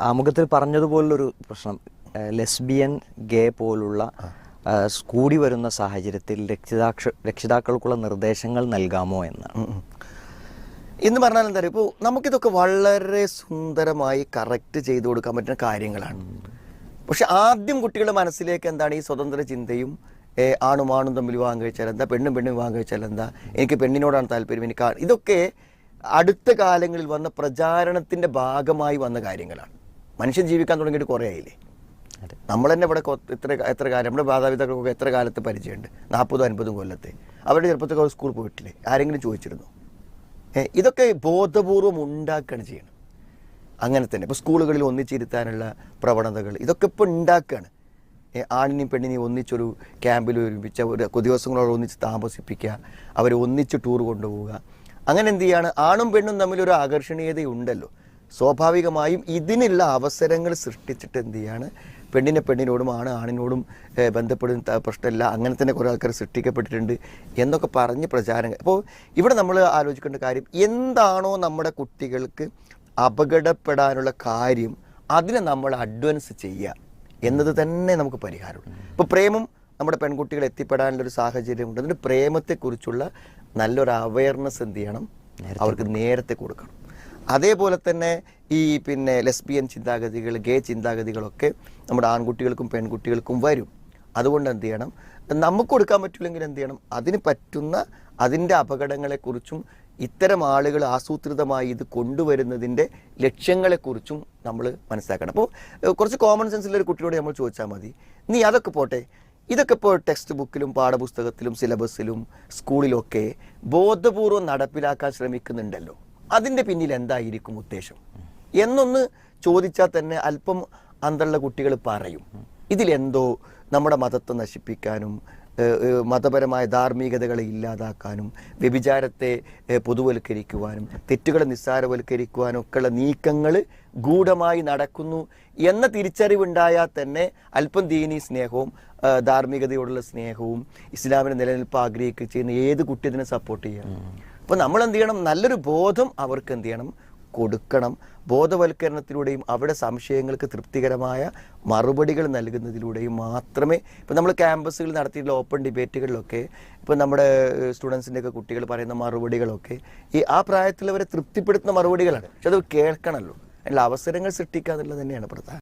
ആമുഖത്തിൽ പറഞ്ഞതുപോലുള്ളൊരു പ്രശ്നം, ലെസ്ബിയൻ, ഗേ പോലുള്ള കൂടി വരുന്ന സാഹചര്യത്തിൽ രക്ഷിതാക്കൾക്കുള്ള നിർദ്ദേശങ്ങൾ നൽകാമോ എന്നാണ്. എന്ന് പറഞ്ഞാൽ എന്താ പറയുക, ഇപ്പോൾ നമുക്കിതൊക്കെ വളരെ സുന്ദരമായി കറക്റ്റ് ചെയ്തു കൊടുക്കാൻ പറ്റുന്ന കാര്യങ്ങളാണ്. പക്ഷെ ആദ്യം കുട്ടികളുടെ മനസ്സിലേക്ക് എന്താണ് ഈ സ്വതന്ത്ര ചിന്തയും, ആണും ആണും തമ്മിൽ വിവാഹം കഴിച്ചാൽ എന്താ, പെണ്ണും പെണ്ണും വിവാഹം കഴിച്ചാൽ എന്താ, എനിക്ക് പെണ്ണിനോടാണ് താല്പര്യം, എനിക്ക് ഇതൊക്കെ അടുത്ത കാലങ്ങളിൽ വന്ന പ്രചാരണത്തിൻ്റെ ഭാഗമായി വന്ന കാര്യങ്ങളാണ്. മനുഷ്യൻ ജീവിക്കാൻ തുടങ്ങിയിട്ട് കുറേ ആയില്ലേ. നമ്മൾ തന്നെ ഇവിടെ എത്ര കാലം, നമ്മുടെ മാതാപിതാക്കൾക്കൊക്കെ എത്ര കാലത്ത് പരിചയമുണ്ട്, 40-50 കൊല്ലത്തെ. അവരുടെ ചെറുപ്പത്തൊക്കെ സ്കൂൾ പോയിട്ടില്ലേ, ആരെങ്കിലും ചോദിച്ചിരുന്നു? ഇതൊക്കെ ബോധപൂർവം ഉണ്ടാക്കുകയാണ് ചെയ്യണം. അങ്ങനെ തന്നെ ഇപ്പോൾ സ്കൂളുകളിൽ ഒന്നിച്ചിരുത്താനുള്ള പ്രവണതകൾ ഇതൊക്കെ ഇപ്പോൾ ഉണ്ടാക്കുകയാണ്. ആണിനെയും പെണ്ണിനെയും ഒന്നിച്ചൊരു ക്യാമ്പിൽ ഒരുമിച്ച് ദിവസങ്ങളോട് ഒന്നിച്ച് താമസിപ്പിക്കുക, അവരെ ഒന്നിച്ച് ടൂർ കൊണ്ടുപോവുക. അങ്ങനെ എന്ത് ചെയ്യാണ്, ആണും പെണ്ണും തമ്മിലൊരു ആകർഷണീയതയുണ്ടല്ലോ. സ്വാഭാവികമായും ഇതിനുള്ള അവസരങ്ങൾ സൃഷ്ടിച്ചിട്ട് എന്ത് ചെയ്യാണ്, പെണ്ണിനോടും ആണിനോടും ബന്ധപ്പെടുന്ന പ്രശ്നമില്ല, അങ്ങനെ തന്നെ കുറേ ആൾക്കാർ സൃഷ്ടിക്കപ്പെട്ടിട്ടുണ്ട് എന്നൊക്കെ പറഞ്ഞ് പ്രചാരം. അപ്പോൾ ഇവിടെ നമ്മൾ ആലോചിക്കേണ്ട കാര്യം, എന്താണോ നമ്മുടെ കുട്ടികൾക്ക് അപകടപ്പെടാനുള്ള കാര്യം അതിനെ നമ്മൾ അഡ്വാൻസ് ചെയ്യുക എന്നത് തന്നെ നമുക്ക് പരിഹാരമുള്ളൂ. ഇപ്പോൾ പ്രേമം നമ്മുടെ പെൺകുട്ടികൾ എത്തിപ്പെടാനുള്ളൊരു സാഹചര്യമുണ്ട്. അതിൻ്റെ പ്രേമത്തെക്കുറിച്ചുള്ള നല്ലൊരു അവയർനെസ് എന്ത് ചെയ്യണം, അവർക്ക് നേരത്തെ കൊടുക്കണം. അതേപോലെ തന്നെ ഈ ലെസ്ബിയൻ ചിന്താഗതികൾ, ഗേ ചിന്താഗതികളൊക്കെ നമ്മുടെ ആൺകുട്ടികൾക്കും പെൺകുട്ടികൾക്കും വരും. അതുകൊണ്ട് എന്ത് ചെയ്യണം, നമുക്ക് കൊടുക്കാൻ പറ്റില്ലെങ്കിൽ എന്ത് ചെയ്യണം, അതിന് പറ്റുന്ന അതിൻ്റെ അപകടങ്ങളെക്കുറിച്ചും ഇത്തരം ആളുകൾ ആസൂത്രിതമായി ഇത് കൊണ്ടുവരുന്നതിൻ്റെ ലക്ഷ്യങ്ങളെക്കുറിച്ചും നമ്മൾ മനസ്സിലാക്കണം. അപ്പോൾ കുറച്ച് കോമൺ സെൻസിലൊരു കുട്ടിയോട് നമ്മൾ ചോദിച്ചാൽ മതി, നീ അതൊക്കെ പോട്ടെ, ഇതൊക്കെ ഇപ്പോൾ ടെക്സ്റ്റ് ബുക്കിലും പാഠപുസ്തകത്തിലും സിലബസിലും സ്കൂളിലൊക്കെ ബോധപൂർവം നടപ്പിലാക്കാൻ ശ്രമിക്കുന്നുണ്ടല്ലോ, അതിൻ്റെ പിന്നിൽ എന്തായിരിക്കും ഉദ്ദേശം എന്നൊന്ന് ചോദിച്ചാൽ തന്നെ അല്പം അന്തമുള്ള കുട്ടികൾ പറയും. ഇതിലെന്തോ നമ്മുടെ മതത്തെ നശിപ്പിക്കാനും മതപരമായ ധാർമ്മികതകളെ ഇല്ലാതാക്കാനും വ്യഭിചാരത്തെ പൊതുവൽക്കരിക്കുവാനും തെറ്റുകളെ നിസ്സാരവൽക്കരിക്കുവാനും ഒക്കെയുള്ള നീക്കങ്ങൾ ഗൂഢമായി നടക്കുന്നു എന്ന തിരിച്ചറിവുണ്ടായാൽ തന്നെ അല്പം ദീനീ സ്നേഹവും ധാർമ്മികതയോടുള്ള സ്നേഹവും ഇസ്ലാമിനെ നിലനിൽപ്പ് ആഗ്രഹിക്കുക ചെയ്യുന്ന ഏത് കുട്ടി ഇതിനെ സപ്പോർട്ട് ചെയ്യണം. അപ്പോൾ നമ്മൾ എന്ത് ചെയ്യണം, നല്ലൊരു ബോധം അവർക്ക് എന്ത് ചെയ്യണം, കൊടുക്കണം. ബോധവൽക്കരണത്തിലൂടെയും അവരുടെ സംശയങ്ങൾക്ക് തൃപ്തികരമായ മറുപടികൾ നൽകുന്നതിലൂടെയും മാത്രമേ, ഇപ്പോൾ നമ്മൾ ക്യാമ്പസുകളിൽ നടത്തിയിട്ടുള്ള ഓപ്പൺ ഡിബേറ്റുകളിലൊക്കെ ഇപ്പോൾ നമ്മുടെ സ്റ്റുഡൻസിൻ്റെയൊക്കെ കുട്ടികൾ പറയുന്ന മറുപടികളൊക്കെ ആ പ്രായത്തിലുള്ളവരെ തൃപ്തിപ്പെടുത്തുന്ന മറുപടികളാണ്. പക്ഷെ അത് കേൾക്കണമല്ലോ, അതിനുള്ള അവസരങ്ങൾ സൃഷ്ടിക്കുക എന്നുള്ളത് തന്നെയാണ് പ്രധാനം.